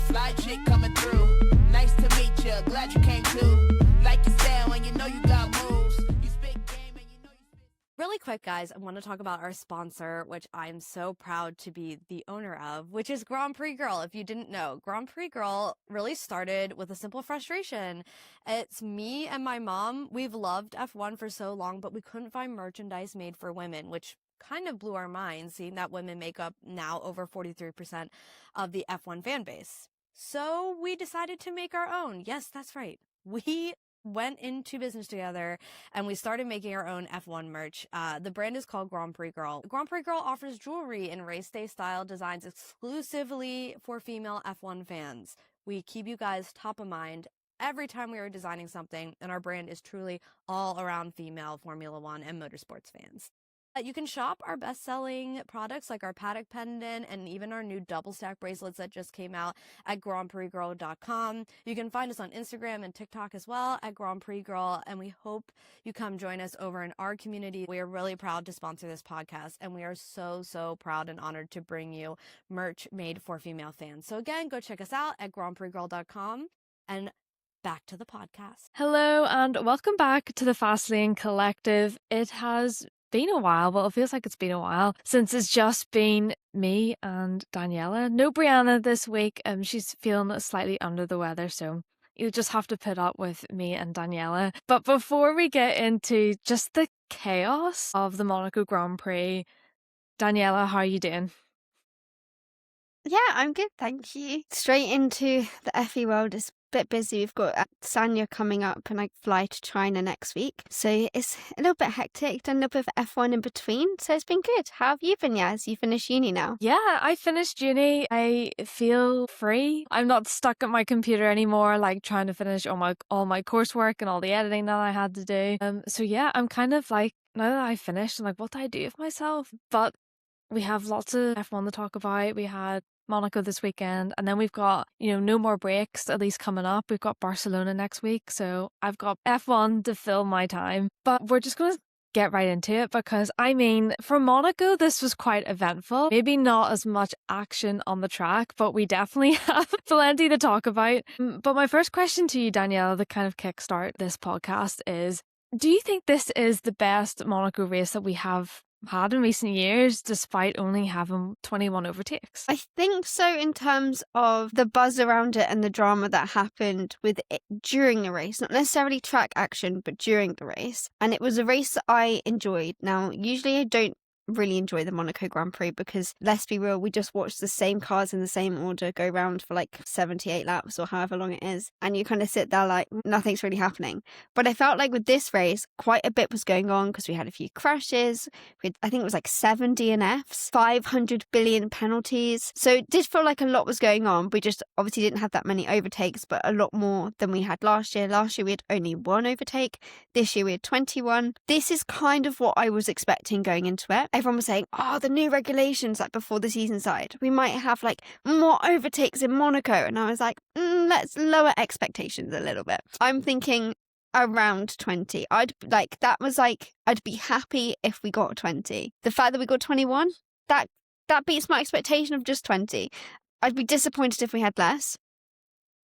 Fly chick coming through. Nice to meet you. Glad you came too. Like you said, when you know you got moves. You spit game and you know you spit. Really quick, guys, I want to talk about our sponsor, which I'm so proud to be the owner of, which is Grand Prix Girl. If you didn't know, Grand Prix Girl really started with a simple frustration. It's me and my mom. We've loved F1 for so long, but we couldn't find merchandise made for women, which kind of blew our minds, seeing that women make up now over 43% of the F1 fan base. So we decided to make our own. Yes, that's right. We went into business together and we started making our own F1 merch. The brand is called Grand Prix Girl. Grand Prix Girl offers jewelry in race day style designs exclusively for female F1 fans. We keep you guys top of mind every time we are designing something, and our brand is truly all around female Formula One and motorsports fans. You can shop our best-selling products like our paddock pendant and even our new double stack bracelets that just came out at grandprixgirl.com. You can find us on Instagram and TikTok as well at Grand Prix Girl, and we hope you come join us over in our community. We are really proud to sponsor this podcast, and we are so proud and honored to bring you merch made for female fans. So again, go check us out at grandprixgirl.com, and back to the podcast. Hello and welcome back to the Fastlane Collective. It has been a while, well, it feels like it's been a while since it's just been me and Daniela. No Brianna this week. She's feeling slightly under the weather, so you just have to put up with me and Daniela. But before we get into just the chaos of the Monaco Grand Prix, Daniela, how are you doing? Yeah, I'm good, thank you. Straight into the FE world. It's a bit busy. We've got Sanya coming up and I fly to China next week. So it's a little bit hectic, done a little bit of F1 in between. So it's been good. How have you been, Yaz? You finished uni now? Yeah, I finished uni. I feel free. I'm not stuck at my computer anymore, like trying to finish all my coursework and all the editing that I had to do. So yeah, I'm kind of like, now that I finished, I'm like, what do I do with myself? But we have lots of F1 to talk about. We had Monaco this weekend, and then we've got, no more breaks, at least coming up. We've got Barcelona next week, so I've got F1 to fill my time. But we're just going to get right into it because, for Monaco, this was quite eventful. Maybe not as much action on the track, but we definitely have plenty to talk about. But my first question to you, Danielle, to kind of kickstart this podcast is, do you think this is the best Monaco race that we have had in recent years, despite only having 21 overtakes? I think so, in terms of the buzz around it and the drama that happened with it during the race. Not necessarily track action, but during the race. And it was a race that I enjoyed. Now, usually I don't really enjoy the Monaco Grand Prix because, let's be real, we just watched the same cars in the same order go round for like 78 laps or however long it is, and you kind of sit there like nothing's really happening. But I felt like with this race quite a bit was going on because we had a few crashes. I think it was like 7 DNFs, 500 billion penalties, so it did feel like a lot was going on. We just obviously didn't have that many overtakes, but a lot more than we had last year. Last year we had only 1 overtake, this year we had 21. This is kind of what I was expecting going into it. Everyone was saying, the new regulations, like before the season started, we might have like more overtakes in Monaco. And I was like, let's lower expectations a little bit. I'm thinking around 20. I'd be happy if we got 20. The fact that we got 21, that beats my expectation of just 20. I'd be disappointed if we had less,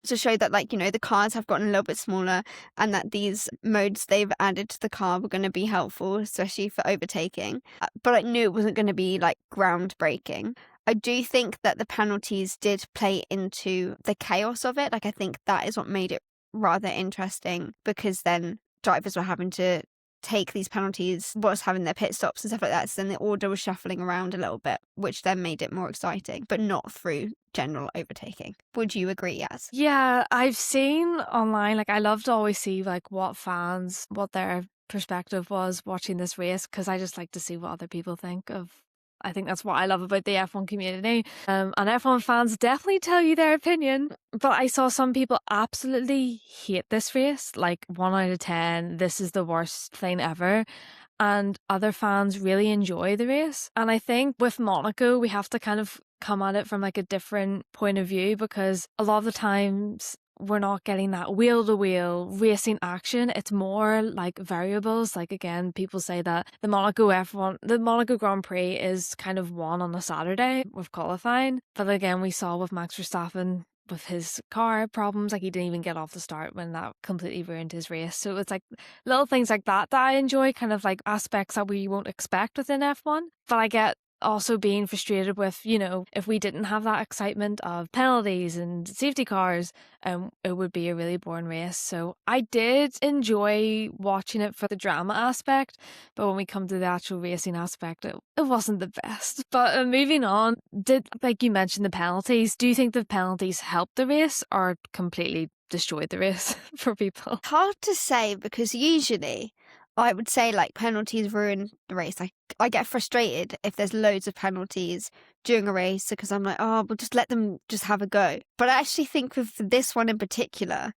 to show that, the cars have gotten a little bit smaller and that these modes they've added to the car were going to be helpful, especially for overtaking. But I knew it wasn't going to be groundbreaking. I do think that the penalties did play into the chaos of it. I think that is what made it rather interesting, because then drivers were having to take these penalties whilst having their pit stops and stuff like that. So then the order was shuffling around a little bit, which then made it more exciting, but not through general overtaking. Would you agree, Yaz? Yeah, I've seen online, I love to always see what their perspective was watching this race, because I just like to see what other people think of. I think that's what I love about the F1 community. And F1 fans definitely tell you their opinion. But I saw some people absolutely hate this race. 1 out of 10, this is the worst thing ever. And other fans really enjoy the race. And I think with Monaco, we have to kind of come at it from a different point of view, because a lot of the times we're not getting that wheel-to-wheel racing action. It's more variables. Again, people say that the Monaco Grand Prix is kind of won on a Saturday with qualifying. But again, we saw with Max Verstappen with his car problems, like he didn't even get off the start when that completely ruined his race. So it's like little things like that I enjoy, kind of like aspects that we won't expect within F1. But I get also being frustrated with, if we didn't have that excitement of penalties and safety cars, it would be a really boring race. So I did enjoy watching it for the drama aspect, but when we come to the actual racing aspect, it wasn't the best. But moving on, like you mentioned, the penalties. Do you think the penalties helped the race or completely destroyed the race for people? Hard to say, because usually I would say like penalties ruin the race. I get frustrated if there's loads of penalties during a race, because I'm like, oh, well, just let them just have a go. But I actually think with this one in particular,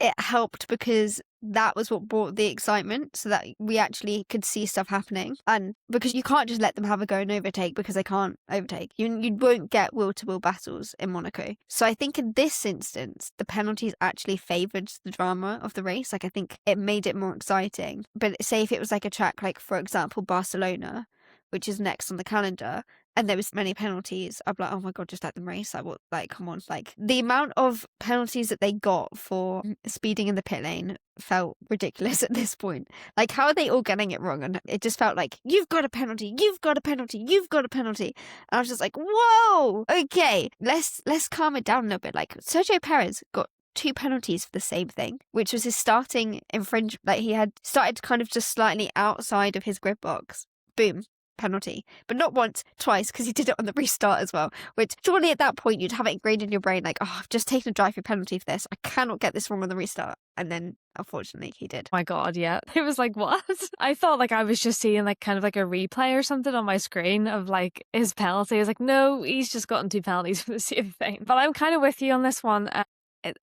it helped because that was what brought the excitement, so that we actually could see stuff happening. And because you can't just let them have a go and overtake, because they can't overtake. You won't get wheel-to-wheel battles in Monaco. So I think in this instance, the penalties actually favoured the drama of the race. Like, I think it made it more exciting. But say if it was like a track like, for example, Barcelona, which is next on the calendar, and there was many penalties, I'd be like, oh my God, just let them race. Like, come on. Like, the amount of penalties that they got for speeding in the pit lane felt ridiculous at this point. Like, how are they all getting it wrong? And it just felt like, you've got a penalty, you've got a penalty, you've got a penalty. And I was just like, whoa, okay, let's calm it down a little bit. Like, Sergio Perez got 2 penalties for the same thing, which was his starting infringement. Like, he had started kind of just slightly outside of his grid box. Boom. Penalty, but not once, twice, because he did it on the restart as well, which surely at that point you'd have it ingrained in your brain like, oh, I've just taken a drive-through penalty for this, I cannot get this wrong on the restart. And then unfortunately he did. My God, yeah. It was like, what? I thought like I was just seeing like kind of like a replay or something on my screen of like his penalty. I was like, no, he's just gotten 2 penalties for the same thing. But I'm kind of with you on this one.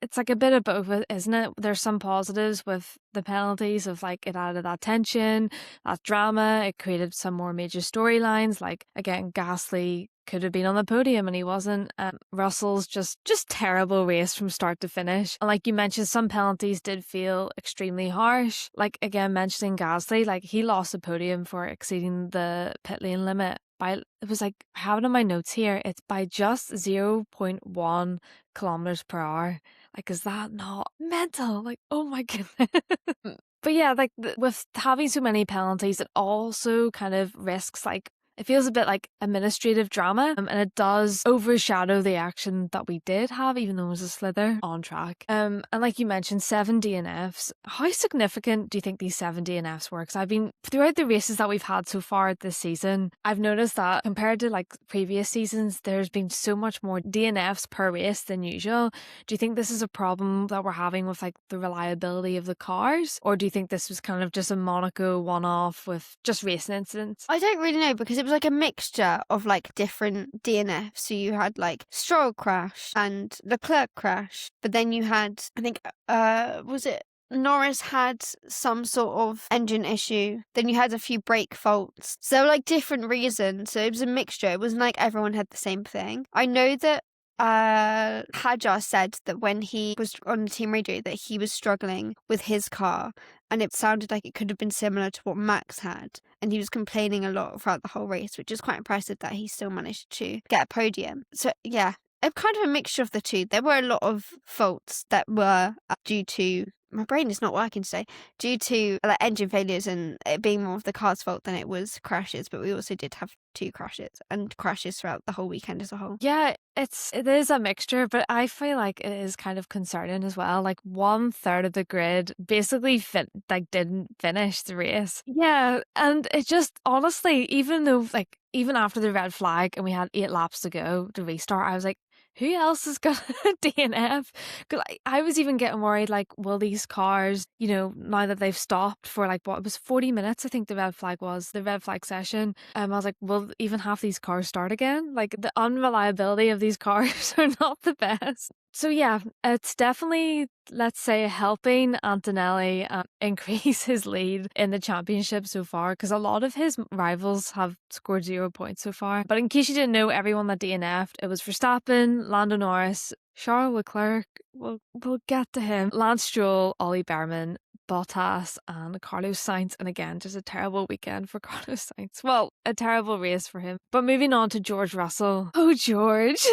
It's like a bit of both, isn't it? There's some positives with the penalties of like it added that tension, that drama. It created some more major storylines. Like again, Gasly could have been on the podium and he wasn't. Russell's just terrible race from start to finish. And like you mentioned, some penalties did feel extremely harsh. Like again, mentioning Gasly, like he lost the podium for exceeding the pit lane limit. It was like, I have it in my notes here, it's by just 0.1 kilometers per hour. Like, is that not mental? Like, oh my goodness. But yeah, like with having so many penalties, it also kind of risks like, it feels a bit like administrative drama, and it does overshadow the action that we did have, even though it was a slither on track. And like you mentioned, 7 DNFs. How significant do you think these 7 DNFs were? Because I've been, throughout the races that we've had so far this season, I've noticed that compared to like previous seasons, there's been so much more DNFs per race than usual. Do you think this is a problem that we're having with like the reliability of the cars? Or do you think this was kind of just a Monaco one-off with just racing incidents? I don't really know, because it was like a mixture of like different DNFs. So you had like Stroll crash and Leclerc crash, but then you had, I think, was it Norris had some sort of engine issue. Then you had a few brake faults. So like different reasons. So it was a mixture. It wasn't like everyone had the same thing. I know that Hadjar said that when he was on the team radio that he was struggling with his car, and it sounded like it could have been similar to what Max had, and he was complaining a lot throughout the whole race, which is quite impressive that he still managed to get a podium. So yeah, a kind of a mixture of the two. There were a lot of faults that were due to, my brain is not working today, due to like engine failures and it being more of the car's fault than it was crashes. But we also did have 2 crashes and crashes throughout the whole weekend as a whole. Yeah, it is a mixture, but I feel like it is kind of concerning as well. Like 1/3 of the grid basically didn't finish the race. Yeah, and it just honestly, even after the red flag and we had 8 laps to go to restart, I was like, who else is going to DNF? Because I was even getting worried, like, will these cars, now that they've stopped for like, what, it was 40 minutes, I think the red flag session. I was like, will even half these cars start again? Like, the unreliability of these cars are not the best. So yeah, it's definitely, let's say, helping Antonelli increase his lead in the championship so far, because a lot of his rivals have scored 0 points so far. But in case you didn't know, everyone that DNF'd, it was Verstappen, Lando Norris, Charles Leclerc, we'll get to him, Lance Stroll, Ollie Behrman, Bottas and Carlos Sainz. And again, just a terrible weekend for Carlos Sainz. Well, a terrible race for him. But moving on to George Russell. Oh, George.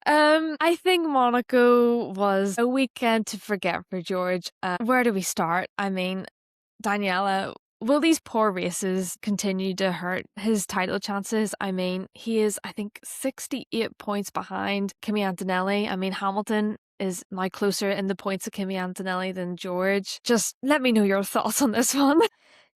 I think Monaco was a weekend to forget for George. Where do we start? I mean, Daniela, will these poor races continue to hurt his title chances? I mean, he is, I think, 68 points behind Kimi Antonelli. I mean, Hamilton is now closer in the points of Kimi Antonelli than George. Just let me know your thoughts on this one.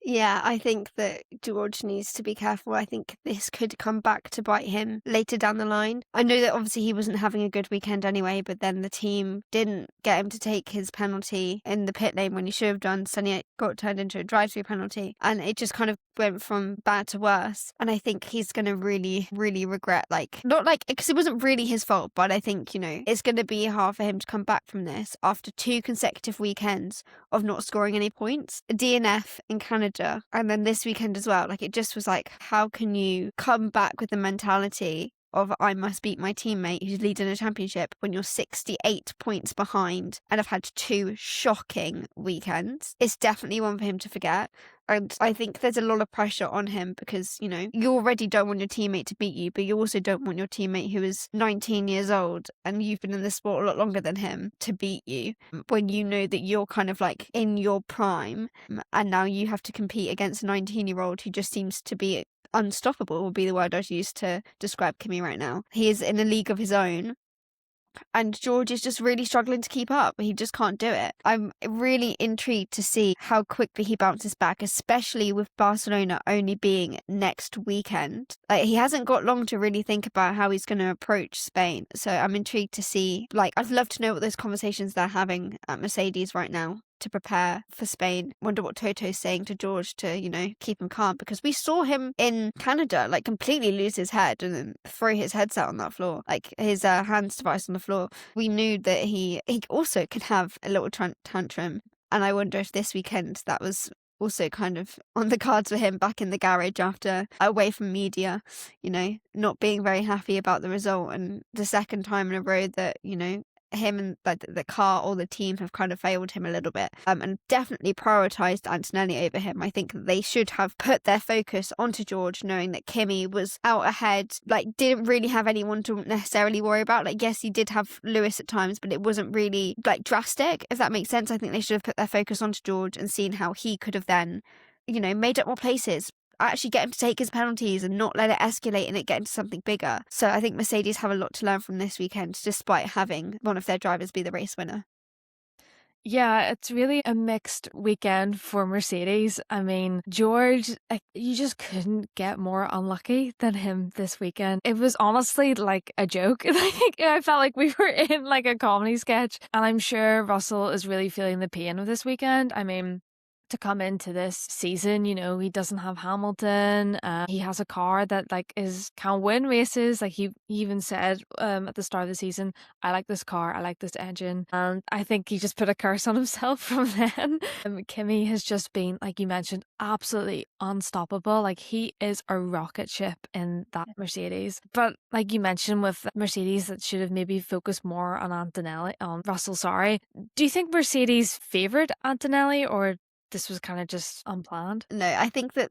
Yeah, I think that George needs to be careful. I think this could come back to bite him later down the line. I know that obviously he wasn't having a good weekend anyway, but then the team didn't get him to take his penalty in the pit lane when he should have done. Suddenly it got turned into a drive-through penalty, and it just kind of went from bad to worse. And I think he's going to really, really regret, because it wasn't really his fault, but I think, it's going to be hard for him to come back from this after 2 consecutive weekends of not scoring any points. A DNF in Canada, and then this weekend as well. It just was how can you come back with the mentality of I must beat my teammate who's leading a championship when you're 68 points behind and have had 2 shocking weekends? It's definitely one for him to forget. And I think there's a lot of pressure on him because, you already don't want your teammate to beat you, but you also don't want your teammate who is 19 years old and you've been in the sport a lot longer than him to beat you when you know that you're kind of in your prime, and now you have to compete against a 19-year-old who just seems to be unstoppable, would be the word I'd use to describe Kimi right now. He is in a league of his own. And George is just really struggling to keep up. He just can't do it. I'm really intrigued to see how quickly he bounces back, especially with Barcelona only being next weekend. He hasn't got long to really think about how he's going to approach Spain. So I'm intrigued to see, I'd love to know what those conversations they're having at Mercedes right now to prepare for Spain. Wonder what Toto's saying to George to, keep him calm, because we saw him in Canada, completely lose his head and then throw his headset on that floor, his hands device on the floor. We knew that he also could have a little tantrum, and I wonder if this weekend that was also kind of on the cards for him, back in the garage after away from media, not being very happy about the result, and the second time in a row that, him and the car or the team have kind of failed him a little bit, and definitely prioritised Antonelli over him. I think they should have put their focus onto George, knowing that Kimi was out ahead, didn't really have anyone to necessarily worry about. Yes, he did have Lewis at times, but it wasn't really drastic, if that makes sense. I think they should have put their focus onto George and seen how he could have then, made up more places, actually get him to take his penalties and not let it escalate and it get into something bigger. So I think Mercedes have a lot to learn from this weekend, despite having one of their drivers be the race winner. Yeah, it's really a mixed weekend for Mercedes. I mean, George, you just couldn't get more unlucky than him this weekend. It was honestly like a joke. I felt like we were in a comedy sketch, and I'm sure Russell is really feeling the pain of this weekend. I mean, to come into this season, he doesn't have Hamilton. He has a car that can win races. He even said at the start of the season, I like this car, I like this engine. And I think he just put a curse on himself from then. Kimi has just been, like you mentioned, absolutely unstoppable. He is a rocket ship in that Mercedes. But like you mentioned with Mercedes, that should have maybe focused more on Russell, sorry. Do you think Mercedes favoured Antonelli, or this was kind of just unplanned? No, I think that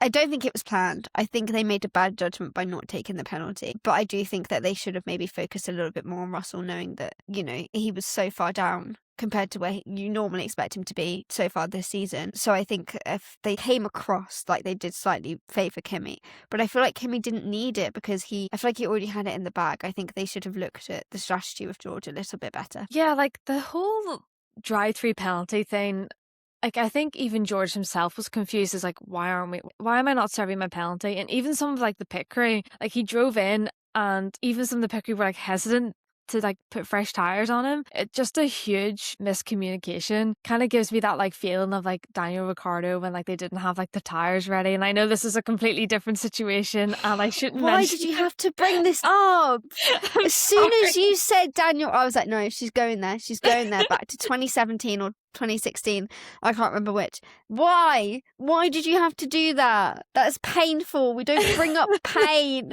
I don't think it was planned. I think they made a bad judgment by not taking the penalty. But I do think that they should have maybe focused a little bit more on Russell, knowing that, he was so far down compared to where you normally expect him to be so far this season. So I think if they came across they did slightly favour Kimi, but I feel like Kimi didn't need it because I feel like he already had it in the bag. I think they should have looked at the strategy with George a little bit better. Yeah, the whole drive-through penalty thing, I think even George himself was confused as why am I not serving my penalty? And even some of the pit crew, he drove in, and even some of the pit crew were hesitant to put fresh tires on him. It's just a huge miscommunication. Kind of gives me that feeling of Daniel Ricciardo when they didn't have the tires ready. And I know this is a completely different situation, and I shouldn't Why did you have to bring this up? As soon as you said Daniel, I was like, no, she's going there back to 2017 or 2016. I can't remember which. Why? Why did you have to do that? That's painful. We don't bring up pain.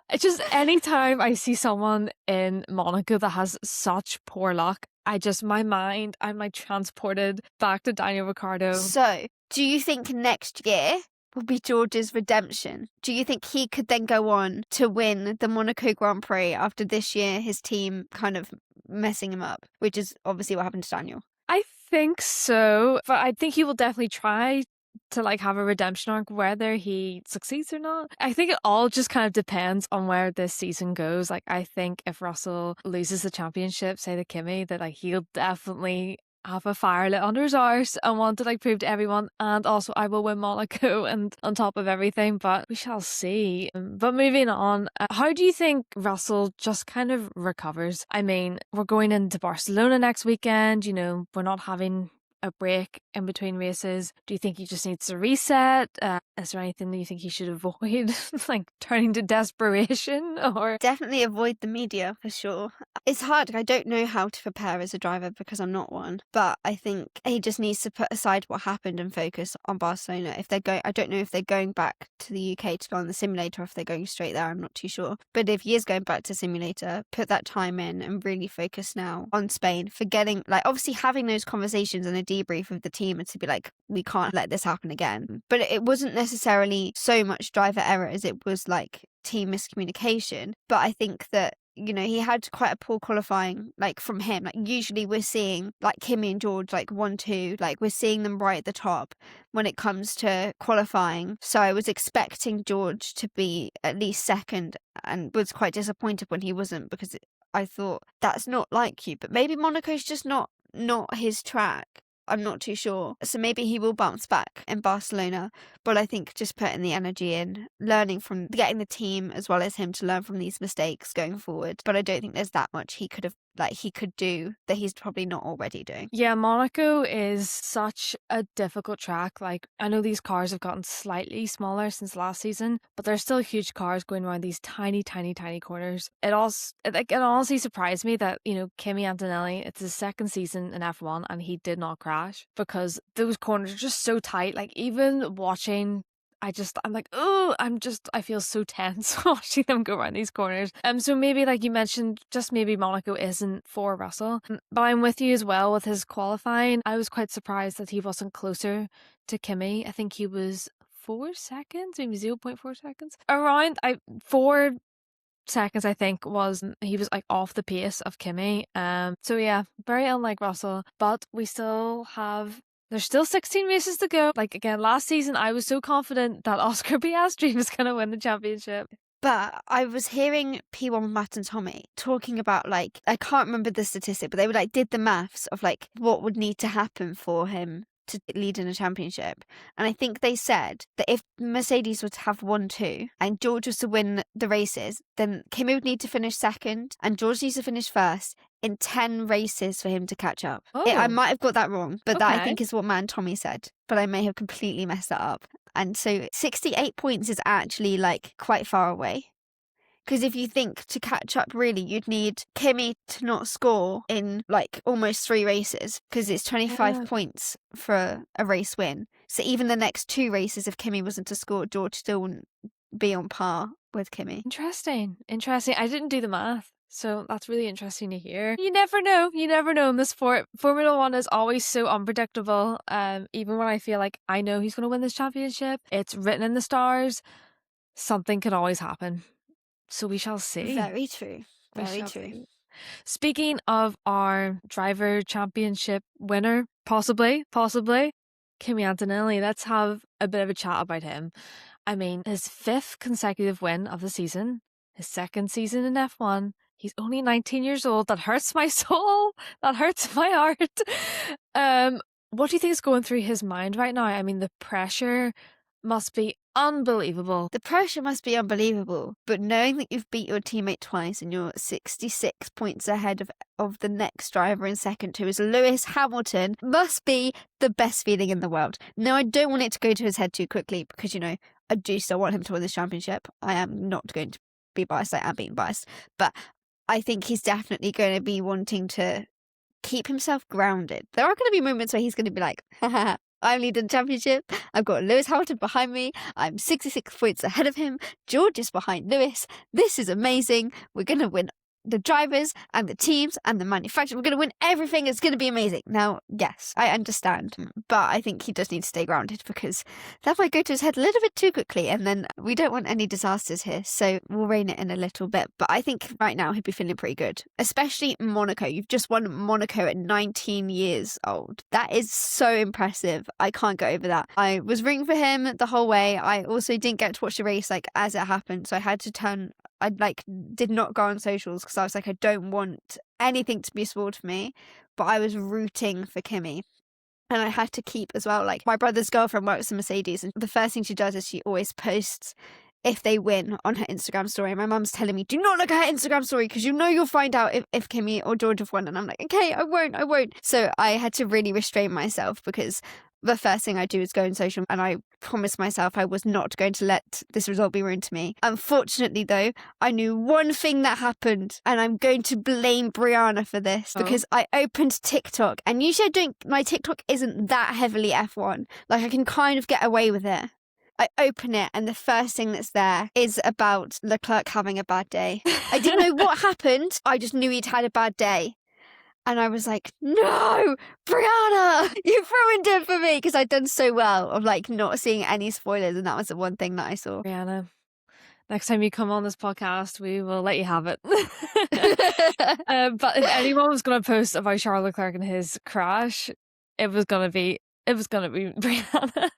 It's just anytime I see someone in Monaco that has such poor luck, I'm like transported back to Daniel Ricciardo. So, do you think next year will be George's redemption? Do you think he could then go on to win the Monaco Grand Prix after this year his team kind of messing him up, which is obviously what happened to Daniel? I think so, but I think he will definitely try to like have a redemption arc, whether he succeeds or not. I think it all just kind of depends on where this season goes. Like, I think if Russell loses the championship, say to Kimi, that like he'll definitely have a fire lit under his arse and want to like prove to everyone, and also I will win Monaco and on top of everything, but we shall see. But moving on, how do you think Russell just kind of recovers? I mean, we're going into Barcelona next weekend, you know, we're not having a break in between races. Do you think he just needs to reset? Is there anything that you think he should avoid, like turning to desperation? Or definitely avoid the media for sure. It's hard. I don't know how to prepare as a driver because I'm not one, but I think he just needs to put aside what happened and focus on Barcelona. If they're going, I don't know if they're going back to the UK to go on the simulator or if they're going straight there. I'm not too sure. But if he is going back to simulator, put that time in and really focus now on Spain, forgetting, like, obviously having those conversations and a debrief with the team and to be like, we can't let this happen again. But it wasn't necessarily so much driver error as it was like team miscommunication. But I think that, you know, he had quite a poor qualifying, like from him. Like usually we're seeing like Kimi and George like 1-2, like we're seeing them right at the top when it comes to qualifying. So I was expecting George to be at least second and was quite disappointed when he wasn't, because I thought that's not like you. But maybe Monaco's just not his track. I'm not too sure. So maybe he will bounce back in Barcelona. But I think just putting the energy in, learning from, getting the team as well as him to learn from these mistakes going forward. But I don't think there's that much he could do that he's probably not already doing. yeah, Monaco is such a difficult track. Like, I know these cars have gotten slightly smaller since last season, but they're still huge cars going around these tiny corners. It honestly surprised me that, you know, Kimi Antonelli, it's his second season in F1 and he did not crash, because those corners are just so tight. Like, even watching, I'm like, oh, I feel so tense watching them go around these corners. So maybe, like you mentioned, just maybe Monaco isn't for Russell. But I'm with you as well with his qualifying. I was quite surprised that he wasn't closer to Kimi. I think he was 4 seconds, maybe 0.4 seconds. Around 4 seconds, I think, was he was like off the pace of Kimi. So yeah, very unlike Russell. But there's still 16 races to go. Like, again, last season, I was so confident that Oscar Piastri was going to win the championship. But I was hearing P1 with Matt and Tommy talking about, like, I can't remember the statistic, but they were like, did the maths of like what would need to happen for him to lead in a championship. And I think they said that if Mercedes were to have 1-2 and George was to win the races, then Kimi would need to finish second and George needs to finish first in 10 races for him to catch up. I might have got that wrong, but that I think is what Matt and Tommy said, but I may have completely messed that up. And so 68 points is actually like quite far away. Because if you think to catch up, really, you'd need Kimi to not score in like almost 3 races, because it's 25 points for a race win. So even the next 2 races, if Kimi wasn't to score, George still wouldn't be on par with Kimi. Interesting. I didn't do the math, so that's really interesting to hear. You never know in the sport. Formula One is always so unpredictable. Even when I feel like I know who's going to win this championship, it's written in the stars, something can always happen. So we shall see. Very true. Very true. Speaking of our driver championship winner, possibly, Kimi Antonelli, let's have a bit of a chat about him. I mean, his 5th consecutive win of the season, his 2nd season in F1. He's only 19 years old. That hurts my soul. That hurts my heart. What do you think is going through his mind right now? I mean, the pressure must be unbelievable. The pressure must be unbelievable, but knowing that you've beat your teammate twice and you're 66 points ahead of the next driver in second, who is Lewis Hamilton, must be the best feeling in the world. Now, I don't want it to go to his head too quickly because, you know, I do still want him to win this championship. I am not going to be biased. I am being biased. But I think he's definitely going to be wanting to keep himself grounded. There are going to be moments where he's going to be like, haha, I'm leading the championship. I've got Lewis Hamilton behind me. I'm 66 points ahead of him. George is behind Lewis. This is amazing. We're going to win the drivers and the teams and the manufacturer. We're going to win everything. It's going to be amazing. Now, yes, I understand, but I think he does need to stay grounded because that might go to his head a little bit too quickly, and then we don't want any disasters here. So we'll rein it in a little bit. But I think right now he'd be feeling pretty good, especially Monaco. You've just won Monaco at 19 years old. That is so impressive. I can't get over that. I was rooting for him the whole way. I also didn't get to watch the race like as it happened, so I had to turn. I did not go on socials because I was like, I don't want anything to be spoiled for me. But I was rooting for Kimi. And I had to keep as well, like my brother's girlfriend works in Mercedes, and the first thing she does is she always posts if they win on her Instagram story. My mum's telling me, do not look at her Instagram story because you'll find out if Kimi or George have won. And I'm like, okay, I won't. So I had to really restrain myself because the first thing I do is go on social, and I promised myself I was not going to let this result be ruined to me. Unfortunately, though, I knew one thing that happened, and I'm going to blame Brianna for this because I opened TikTok, and usually my TikTok isn't that heavily F1. Like, I can kind of get away with it. I open it, and the first thing that's there is about Leclerc having a bad day. I didn't know what happened. I just knew he'd had a bad day. And I was like, no, Brianna, you've ruined it for me, because I'd done so well of like not seeing any spoilers, and that was the one thing that I saw. Brianna, next time you come on this podcast, we will let you have it. But if anyone was going to post about Charles Leclerc and his crash, it was going to be Brianna.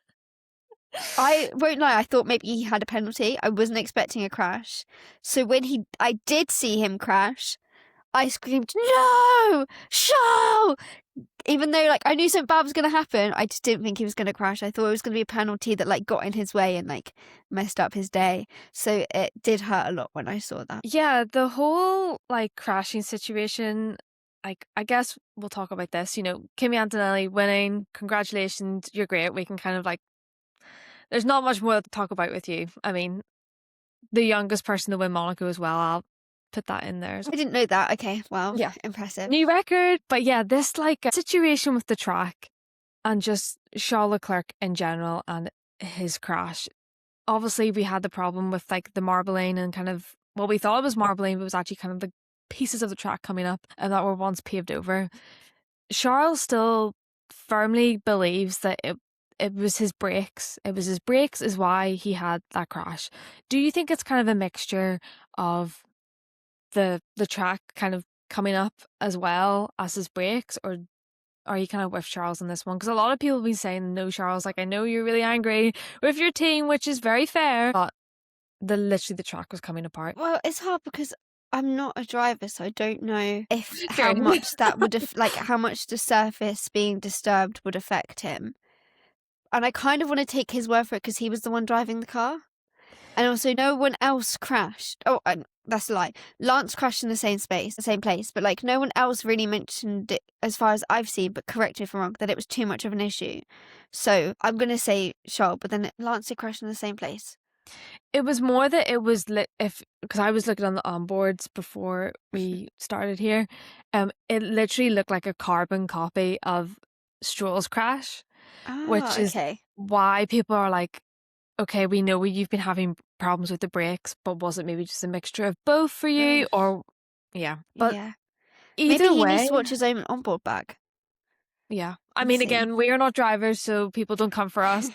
I won't lie, I thought maybe he had a penalty. I wasn't expecting a crash. So when I did see him crash, I screamed, no, Charles! Even though like I knew something bad was going to happen, I just didn't think he was going to crash. I thought it was going to be a penalty that like got in his way and like messed up his day. So it did hurt a lot when I saw that. Yeah, the whole like crashing situation, like I guess we'll talk about this. You know, Kimi Antonelli winning, congratulations, you're great. We can kind of like, there's not much more to talk about with you. I mean, the youngest person to win Monaco as well. I'll put that in there. I didn't know that. Okay, well, yeah, impressive. New record. But yeah, this like situation with the track and just Charles Leclerc in general and his crash. Obviously, we had the problem with like the marbling and kind of, well, we thought it was marbling, but it was actually kind of the pieces of the track coming up and that were once paved over. Charles still firmly believes that it was his brakes. It was his brakes is why he had that crash. Do you think it's kind of a mixture of the track kind of coming up as well as his brakes, or are you kind of with Charles in this one? Because a lot of people have been saying, no, Charles, like I know you're really angry with your team, which is very fair, but literally the track was coming apart. Well, it's hard because I'm not a driver, so I don't know how much that would like how much the surface being disturbed would affect him. And I kind of want to take his word for it because he was the one driving the car. And also no one else crashed. Oh, that's a lie. Lance crashed in the same place, but like no one else really mentioned it as far as I've seen, but correct me if I'm wrong, that it was too much of an issue. So I'm going to say Charles, but then Lance did crash in the same place. It was more that it was because I was looking on the onboards before we started here. It literally looked like a carbon copy of Stroll's crash, which is why people are like, okay, we know you've been having problems with the brakes, but was it maybe just a mixture of both for you? Or but yeah. Either maybe he way, needs to watch his own onboard bag. Yeah, I mean, again, we are not drivers, so people don't come for us.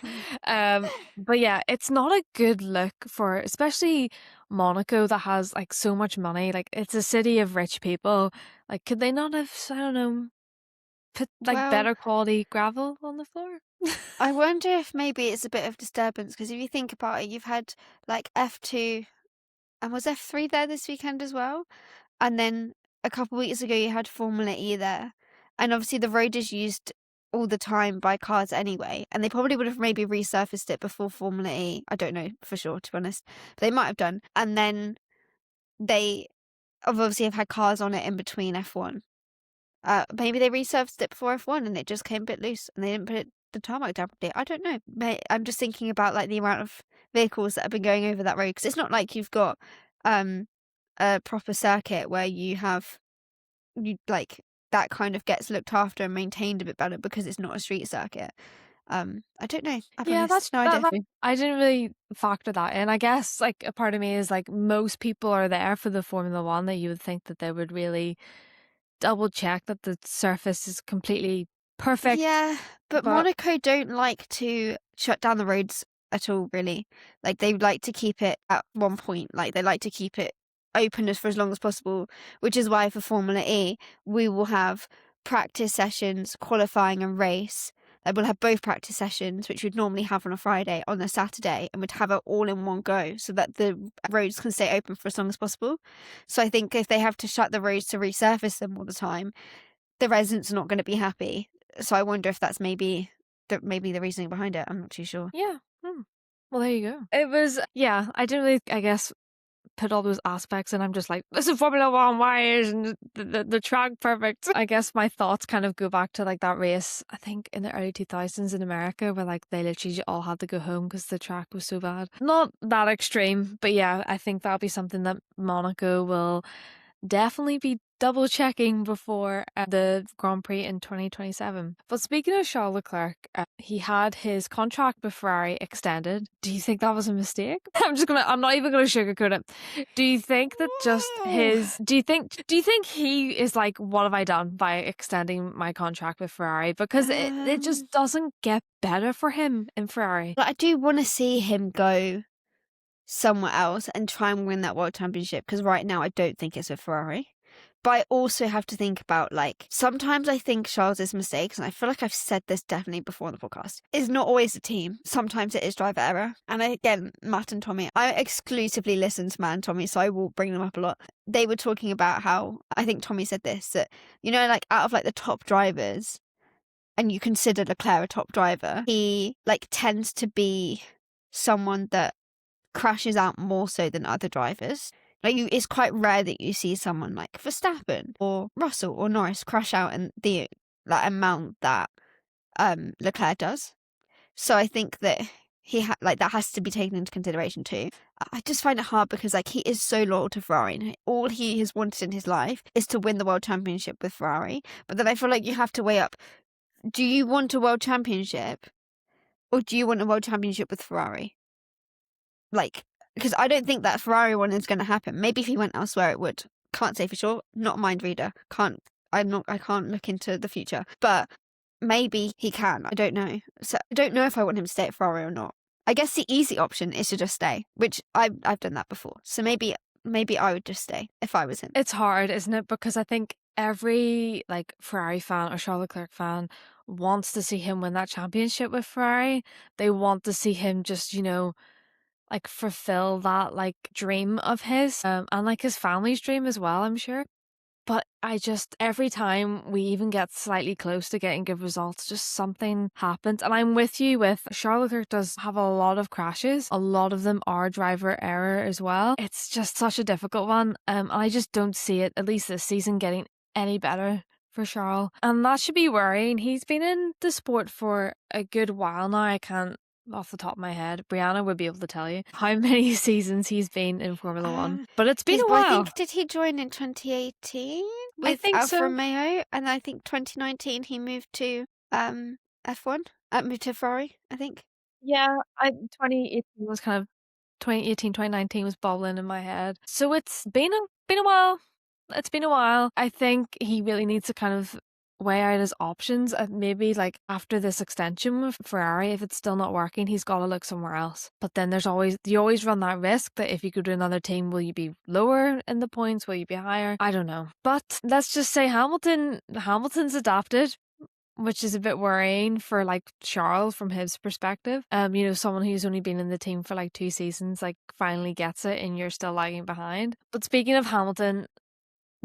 But yeah, it's not a good look for especially Monaco that has like so much money. Like it's a city of rich people. Like could they not have, I don't know, put like better quality gravel on the floor? I wonder if maybe it's a bit of disturbance because if you think about it, you've had like F2 and was F3 there this weekend as well, and then a couple of weeks ago you had Formula E there. And obviously the road is used all the time by cars anyway. And they probably would have maybe resurfaced it before Formula E. I don't know for sure, to be honest. But they might have done. And then they obviously have had cars on it in between F1. Maybe they resurfaced it before F1 and it just came a bit loose. And they didn't put the tarmac down properly. I don't know. I'm just thinking about like the amount of vehicles that have been going over that road. Because it's not like you've got a proper circuit where you have... like that kind of gets looked after and maintained a bit better because it's not a street circuit. I don't know. I'll be Yeah, honest, no idea. I didn't really factor that in. I guess like a part of me is like most people are there for the Formula One, that you would think that they would really double check that the surface is completely perfect. Yeah, but Monaco don't like to shut down the roads at all, really. Like, they like to keep it at one point. Like, they like to keep it open for as long as possible, which is why for Formula E, we will have practice sessions, qualifying and race. We'll have both practice sessions, which we'd normally have on a Friday, on a Saturday, and we'd have it all in one go so that the roads can stay open for as long as possible. So I think if they have to shut the roads to resurface them all the time, the residents are not going to be happy. So I wonder if that's maybe the reasoning behind it. I'm not too sure. Yeah. Well, there you go. It was, yeah, I didn't really, I guess, put all those aspects in. I'm just like, this is Formula One, why isn't the track perfect? I guess my thoughts kind of go back to like that race, I think in the early 2000s in America, where like they literally all had to go home because the track was so bad. Not that extreme, but yeah, I think that'll be something that Monaco will definitely be double checking before the Grand Prix in 2027. But speaking of Charles Leclerc, he had his contract with Ferrari extended. Do you think that was a mistake? I'm not even gonna sugarcoat it. Do you think that just do you think he is like, what have I done by extending my contract with Ferrari? Because it just doesn't get better for him in Ferrari. But I do want to see him go somewhere else and try and win that world championship, because right now I don't think it's a Ferrari. But I also have to think about, like, sometimes I think Charles's mistakes, and I feel like I've said this definitely before on the podcast, is not always the team. Sometimes it is driver error. And again, Matt and Tommy, I exclusively listen to Matt and Tommy, so I will bring them up a lot. They were talking about how, I think Tommy said this, that, you know, like, out of like the top drivers, and you consider Leclerc a top driver, he like tends to be someone that crashes out more so than other drivers. Like, it's quite rare that you see someone like Verstappen or Russell or Norris crash out in the amount that Leclerc does. So I think that that has to be taken into consideration too. I just find it hard because like he is so loyal to Ferrari, and all he has wanted in his life is to win the world championship with Ferrari. But then I feel like you have to weigh up: do you want a world championship, or do you want a world championship with Ferrari? Like, because I don't think that Ferrari one is going to happen. Maybe if he went elsewhere, it would. Can't say for sure. Not a mind reader. I can't look into the future. But maybe he can. I don't know. So I don't know if I want him to stay at Ferrari or not. I guess the easy option is to just stay, which I've done that before. So maybe I would just stay if I was him. It's hard, isn't it? Because I think every like Ferrari fan or Charles Leclerc fan wants to see him win that championship with Ferrari. They want to see him just, you know, like fulfill that like dream of his, and like his family's dream as well, I'm sure. But I just, every time we even get slightly close to getting good results, just something happens. And I'm with you with Charles Leclerc does have a lot of crashes. A lot of them are driver error as well. It's just such a difficult one. I just don't see it, at least this season, getting any better for Charles. And that should be worrying. He's been in the sport for a good while now. I can't, off the top of my head, Brianna would be able to tell you how many seasons he's been in Formula One. But it's been a while. I think, did he join in 2018 with Alfa Romeo? And I think 2019 he moved to F1, moved to Ferrari, I think. Yeah, 2018 was kind of 2018, 2019 was bubbling in my head. So it's been a while. It's been a while. I think he really needs to kind of weigh out his options, and maybe like after this extension with Ferrari, if it's still not working, he's got to look somewhere else. But then you always run that risk that if you go to another team, will you be lower in the points, will you be higher? I don't know. But let's just say Hamilton's adapted, which is a bit worrying for like Charles from his perspective. You know, someone who's only been in the team for like 2 seasons like finally gets it, and you're still lagging behind. But speaking of Hamilton,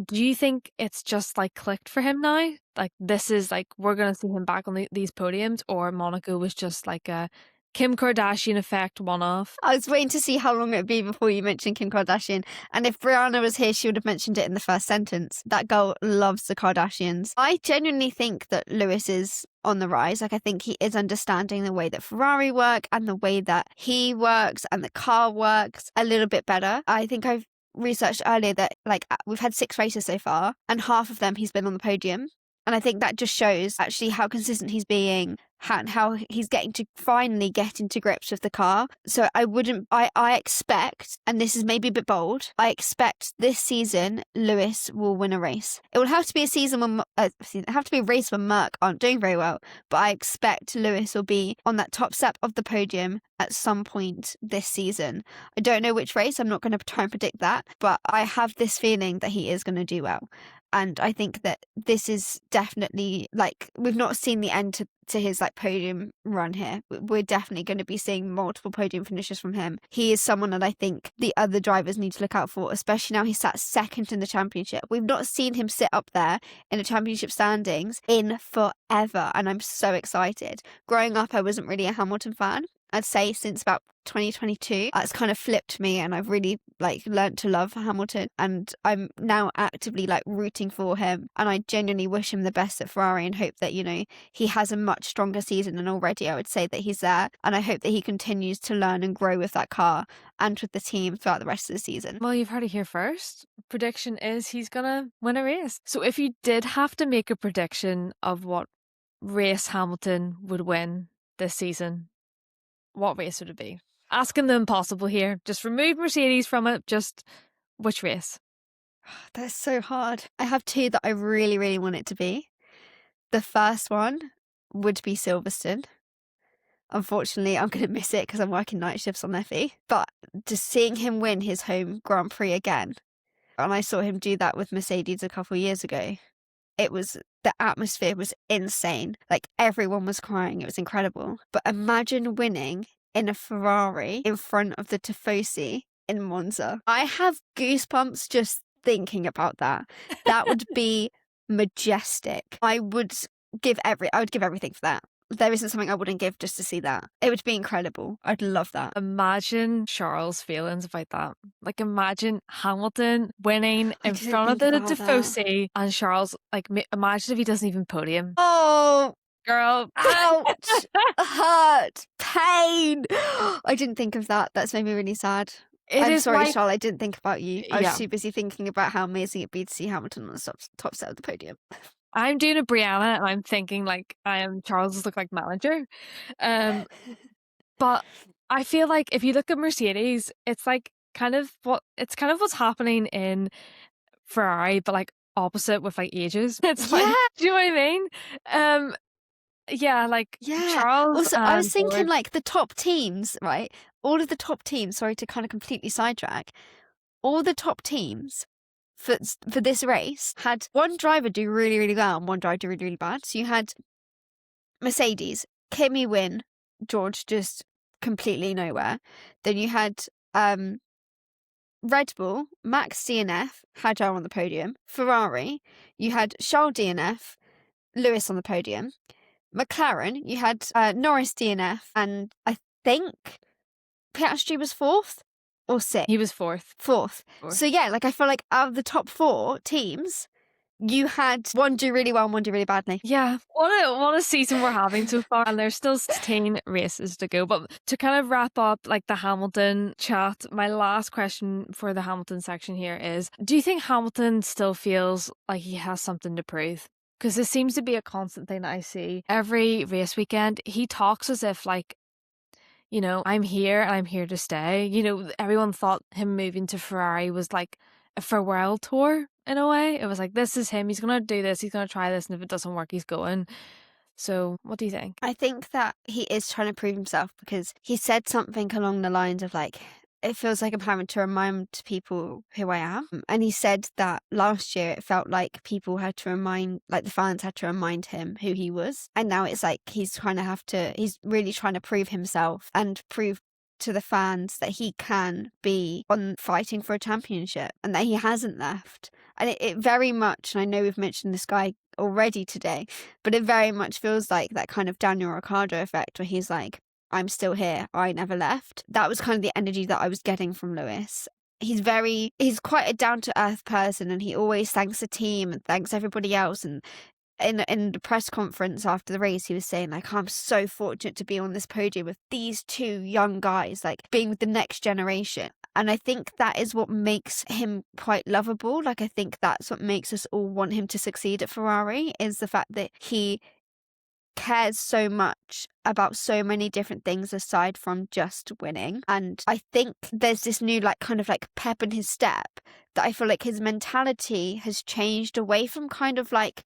do you think it's just like clicked for him now? Like, this is like, we're going to see him back on these podiums, or Monaco was just like a Kim Kardashian effect one-off? I was waiting to see how long it would be before you mentioned Kim Kardashian. And if Brianna was here, she would have mentioned it in the first sentence. That girl loves the Kardashians. I genuinely think that Lewis is on the rise. Like, I think he is understanding the way that Ferrari work and the way that he works and the car works a little bit better. I think I've researched earlier that like we've had 6 races so far, and half of them he's been on the podium. And I think that just shows actually how consistent he's being, how he's getting to finally get into grips with the car. So I expect, and this is maybe a bit bold, I expect this season Lewis will win a race. It will have to be a season when, have to be a race when Merc aren't doing very well, but I expect Lewis will be on that top step of the podium at some point this season. I don't know which race, I'm not going to try and predict that, but I have this feeling that he is going to do well. And I think that this is definitely, like, we've not seen the end to his, like, podium run here. We're definitely going to be seeing multiple podium finishes from him. He is someone that I think the other drivers need to look out for, especially now he sat second in the championship. We've not seen him sit up there in the championship standings in forever, and I'm so excited. Growing up, I wasn't really a Hamilton fan. I'd say since about 2022, it's kind of flipped me, and I've really like learnt to love Hamilton, and I'm now actively like rooting for him, and I genuinely wish him the best at Ferrari and hope that, you know, he has a much stronger season, and already I would say that he's there, and I hope that he continues to learn and grow with that car and with the team throughout the rest of the season. Well, you've heard it here first. Prediction is he's gonna win a race. So if you did have to make a prediction of what race Hamilton would win this season, what race would it be? Asking the impossible here. Just remove Mercedes from it. Just which race? That's so hard. I have 2 that I really, really want it to be. The first one would be Silverstone. Unfortunately, I'm going to miss it because I'm working night shifts on Effie. But just seeing him win his home Grand Prix again, and I saw him do that with Mercedes a couple of years ago, the atmosphere was insane. Like, everyone was crying. It was incredible. But imagine winning in a Ferrari in front of the Tifosi in Monza. I have goosebumps just thinking about that. That would be majestic. I would give everything for that. There isn't something I wouldn't give just to see that. It would be incredible. I'd love that. Imagine Charles' feelings about that. Like, imagine Hamilton winning in front of the Tifosi, and Charles, like, imagine if he doesn't even podium. Oh, girl. Ouch. Hurt. Pain. I didn't think of that. That's made me really sad. I'm sorry, Charles, I didn't think about you. I was too busy thinking about how amazing it'd be to see Hamilton on the top set of the podium. I'm doing a Brianna, and I'm thinking like I am Charles's look like manager. But I feel like if you look at Mercedes, it's like kind of what's happening in Ferrari, but like opposite with like ages. It's like, do you know what I mean? Charles. Also, I was thinking like the top teams, right? All of the top teams, sorry to kind of completely sidetrack, all the top teams for this race had one driver do really, really well and one driver do really, really bad. So you had Mercedes, Kimi win, George just completely nowhere. Then you had Red Bull, Max DNF, Hadjar on the podium. Ferrari, you had Charles DNF, Lewis on the podium. McLaren, you had Norris DNF, and I think Piastri was 4th or 6th. He was 4th. 4th. So yeah, like I feel like out of the top 4 teams, you had one do really well and one do really badly. Yeah. What a season we're having so far, and there's still 16 races to go. But to kind of wrap up like the Hamilton chat, my last question for the Hamilton section here is, do you think Hamilton still feels like he has something to prove? Because this seems to be a constant thing that I see every race weekend. He talks as if like, you know, I'm here and I'm here to stay. You know, everyone thought him moving to Ferrari was like a farewell tour in a way. It was like, this is him. He's going to do this. He's going to try this. And if it doesn't work, he's going. So what do you think? I think that he is trying to prove himself, because he said something along the lines of like, it feels like I'm having to remind people who I am. And he said that last year it felt like people had to remind, like the fans had to remind him who he was. And now it's like he's really trying to prove himself and prove to the fans that he can be on fighting for a championship and that he hasn't left. And it very much, and I know we've mentioned this guy already today, but it very much feels like that kind of Daniel Ricciardo effect where he's like, I'm still here. I never left. That was kind of the energy that I was getting from Lewis. He's quite a down-to-earth person, and he always thanks the team and thanks everybody else. And in the press conference after the race, he was saying like, I'm so fortunate to be on this podium with these 2 young guys, like being with the next generation. And I think that is what makes him quite lovable. Like, I think that's what makes us all want him to succeed at Ferrari, is the fact that he cares so much about so many different things aside from just winning. And I think there's this new kind of pep in his step, that I feel like his mentality has changed away from kind of like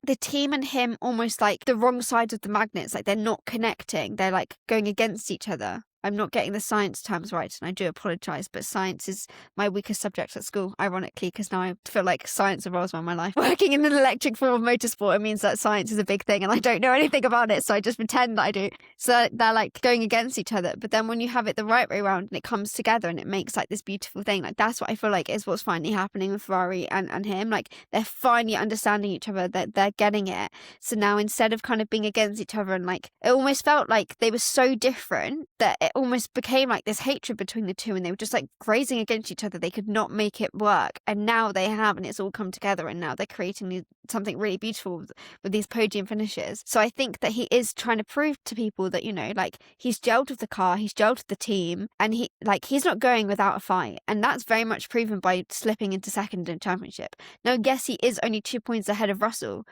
the team and him almost like the wrong sides of the magnets. Like, they're not connecting, they're like going against each other. I'm not getting the science terms right, and I do apologise, but science is my weakest subject at school, ironically, because now I feel like science revolves around my life. Working in an electric form of motorsport, it means that science is a big thing, and I don't know anything about it, so I just pretend that I do. So they're like going against each other, but then when you have it the right way around and it comes together and it makes like this beautiful thing, like that's what I feel like is what's finally happening with Ferrari and him. Like, they're finally understanding each other, that they're getting it. So now, instead of kind of being against each other, and like it almost felt like they were so different that it almost became like this hatred between the two, and they were just like grazing against each other. They could not make it work, and now they have, and it's all come together, and now they're creating something really beautiful with these podium finishes. So I think that he is trying to prove to people that, you know, like, he's gelled with the car, he's gelled with the team, and he's not going without a fight, and that's very much proven by slipping into second in championship. Now, yes, he is only 2 points ahead of Russell,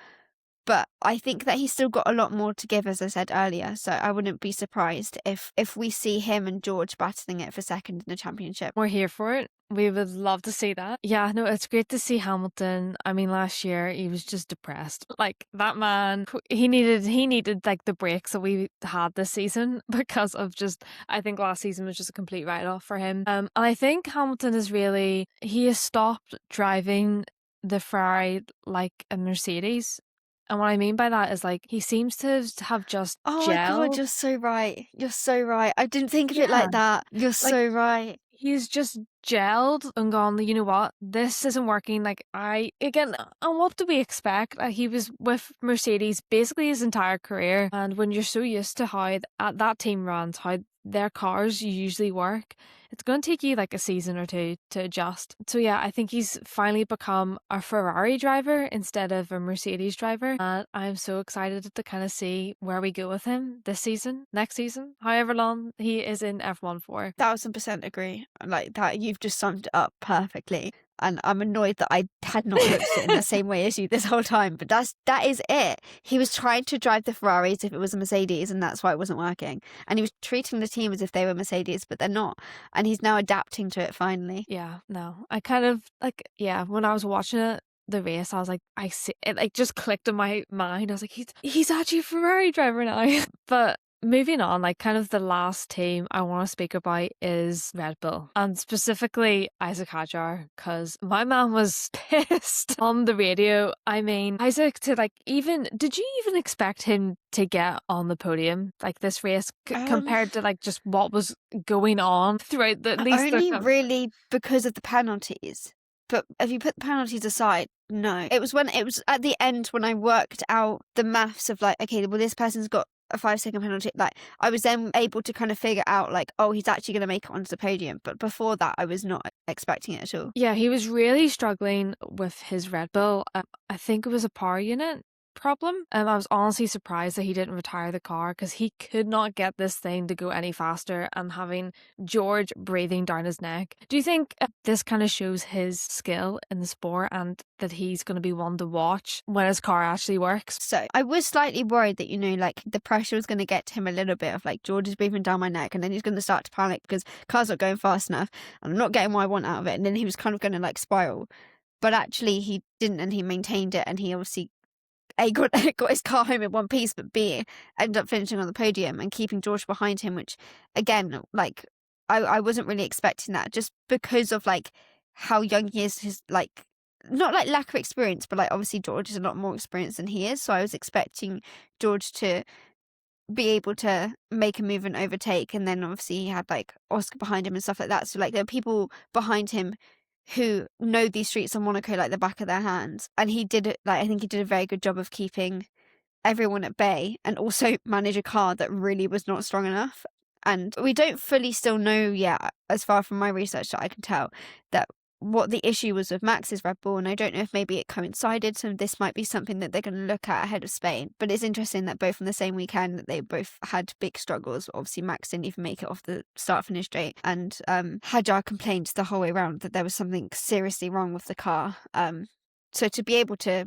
but I think that he's still got a lot more to give, as I said earlier. So I wouldn't be surprised if we see him and George battling it for second in the championship. We're here for it. We would love to see that. Yeah, no, it's great to see Hamilton. I mean, last year he was just depressed. Like, that man, he needed like the breaks that we had this season, because of just, I think last season was just a complete write-off for him. And I think Hamilton he has stopped driving the Ferrari like a Mercedes. And what I mean by that is, like, he seems to have just Oh gelled. my God, you're so right. You're so right. I didn't think of it like that. You're so right. He's just gelled and gone, you know what, this isn't working. Like, and what do we expect? He was with Mercedes basically his entire career. And when you're so used to how that team runs, how their cars usually work, it's going to take you like a season or two to adjust. So yeah, I think he's finally become a Ferrari driver instead of a Mercedes driver. And I'm so excited to kind of see where we go with him this season, next season, however long he is in F1 for. 1000% agree. Like that, you've just summed it up perfectly. And I'm annoyed that I had not looked at it in the same way as you this whole time. But that is it. He was trying to drive the Ferraris if it was a Mercedes, and that's why it wasn't working. And he was treating the team as if they were Mercedes, but they're not. And he's now adapting to it finally. Yeah, no. I kind of, like, yeah, when I was watching it, the race, I was like, I see it, like, just clicked in my mind. I was like, he's actually a Ferrari driver now. But moving on, like, kind of the last team I want to speak about is Red Bull, and specifically Isaac Hadjar, because my man was pissed on the radio. I mean, Isaac, did you even expect him to get on the podium like this race compared to like just what was going on throughout only really because of the penalties. But if you put the penalties aside, no. It was at the end when I worked out the maths of like, okay, well, this person's got a 5-second penalty. Like, I was then able to kind of figure out like, oh, he's actually going to make it onto the podium. But before that, I was not expecting it at all. Yeah, he was really struggling with his Red Bull. I think it was a power unit problem. I was honestly surprised that he didn't retire the car, because he could not get this thing to go any faster, and having George breathing down his neck. Do you think this kind of shows his skill in the sport, and that he's going to be one to watch when his car actually works? So I was slightly worried that, you know, like the pressure was going to get to him a little bit of like, George is breathing down my neck, and then he's going to start to panic because car's not going fast enough and I'm not getting what I want out of it, and then he was kind of going to like spiral. But actually he didn't, and he maintained it, and he obviously got his car home in one piece, but B, ended up finishing on the podium and keeping George behind him, which again, like, I wasn't really expecting that, just because of like how young he is, his like, not like lack of experience, but like obviously George is a lot more experienced than he is, so I was expecting George to be able to make a move and overtake, and then obviously he had like Oscar behind him and stuff like that, so like there are people behind him who know these streets of Monaco like the back of their hands, and he did it. Like, I think he did a very good job of keeping everyone at bay, and also manage a car that really was not strong enough. And we don't fully still know yet, as far from my research that I can tell, that what the issue was with Max's Red Bull, and I don't know if maybe it coincided, so this might be something that they're going to look at ahead of Spain. But it's interesting that both on the same weekend that they both had big struggles. Obviously, Max didn't even make it off the start-finish straight, and Hadjar complained the whole way around that there was something seriously wrong with the car. So to be able to,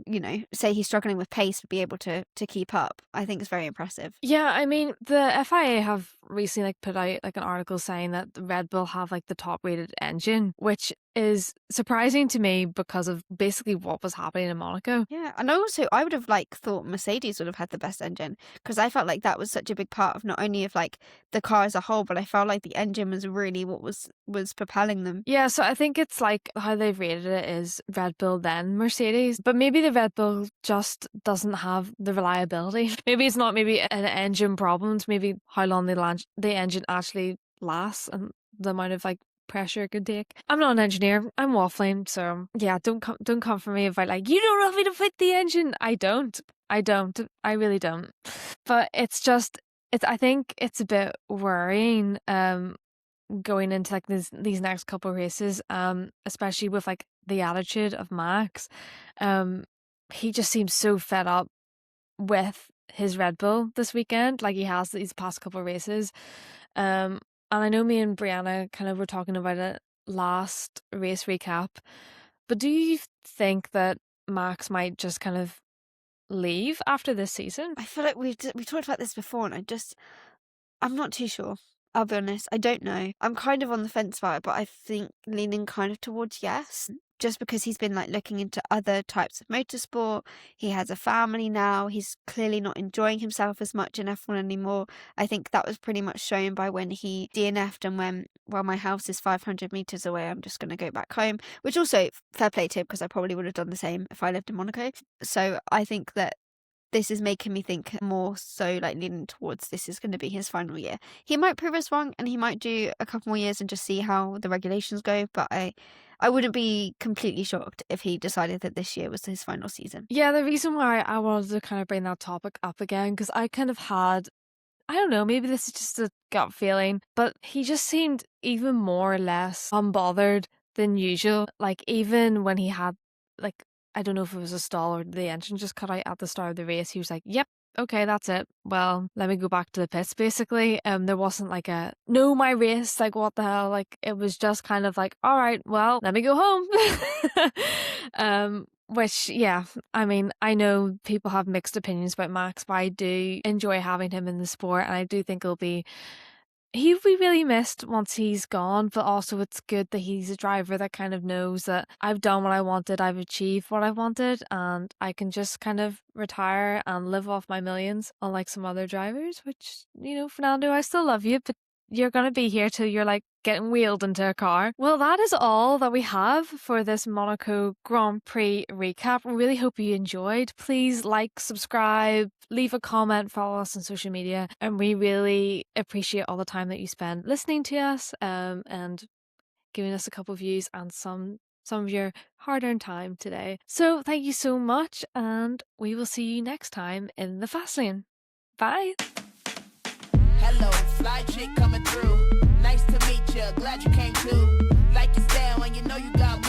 say he's struggling with pace, but be able to keep up, I think is very impressive. Yeah, I mean, the FIA have recently put out an article saying that the Red Bull have the top rated engine, which is surprising to me because of basically what was happening in Monaco. Yeah, and I would have thought Mercedes would have had the best engine, because I felt like that was such a big part of not only of the car as a whole, but I felt like the engine was really what was propelling them. Yeah, so I think it's how they've rated it is Red Bull then Mercedes, but maybe the Red Bull just doesn't have the reliability. Maybe it's not maybe an engine problem, it's maybe how long the engine actually lasts and the amount of pressure it could take. I'm not an engineer, I'm waffling, so yeah, don't come for me about you don't know how to fit the engine. I don't, I really don't. But I think it's a bit worrying going into these next couple of races, especially with the attitude of Max. He just seems so fed up with his Red Bull this weekend, he has these past couple of races. And I know me and Brianna kind of were talking about it last race recap, but do you think that Max might just kind of leave after this season? I feel like we talked about this before, and I'm not too sure. I'll be honest, I don't know. I'm kind of on the fence about it, but I think leaning kind of towards yes, just because he's been looking into other types of motorsport. He has a family now. He's clearly not enjoying himself as much in F1 anymore. I think that was pretty much shown by when he DNF'd and went, well, my house is 500 meters away, I'm just going to go back home, which also fair play to him, because I probably would have done the same if I lived in Monaco. So I think that this is making me think more so leaning towards this is going to be his final year. He might prove us wrong and he might do a couple more years and just see how the regulations go, but I wouldn't be completely shocked if he decided that this year was his final season. Yeah, the reason why I wanted to kind of bring that topic up again, because I kind of had, I don't know, maybe this is just a gut feeling, but he just seemed even more or less unbothered than usual. Even when he had I don't know if it was a stall or the engine just cut out at the start of the race, he was yep, okay, that's it. Well, let me go back to the pits, basically. There wasn't no, my race, what the hell? It was just kind of all right, well, let me go home. Which, yeah, I mean, I know people have mixed opinions about Max, but I do enjoy having him in the sport, and I do think he'll be really missed once he's gone, but also it's good that he's a driver that kind of knows that I've done what I wanted, I've achieved what I wanted, and I can just kind of retire and live off my millions, unlike some other drivers, which, Fernando, I still love you, but you're going to be here till you're getting wheeled into a car. Well, that is all that we have for this Monaco Grand Prix recap. We really hope you enjoyed. Please subscribe, leave a comment, follow us on social media, and we really appreciate all the time that you spend listening to us and giving us a couple views and some of your hard-earned time today. So thank you so much, and we will see you next time in the Fast Lane. Bye! Hello, fly chick coming through. Nice to meet ya, glad you came too. Like you stand when you know you got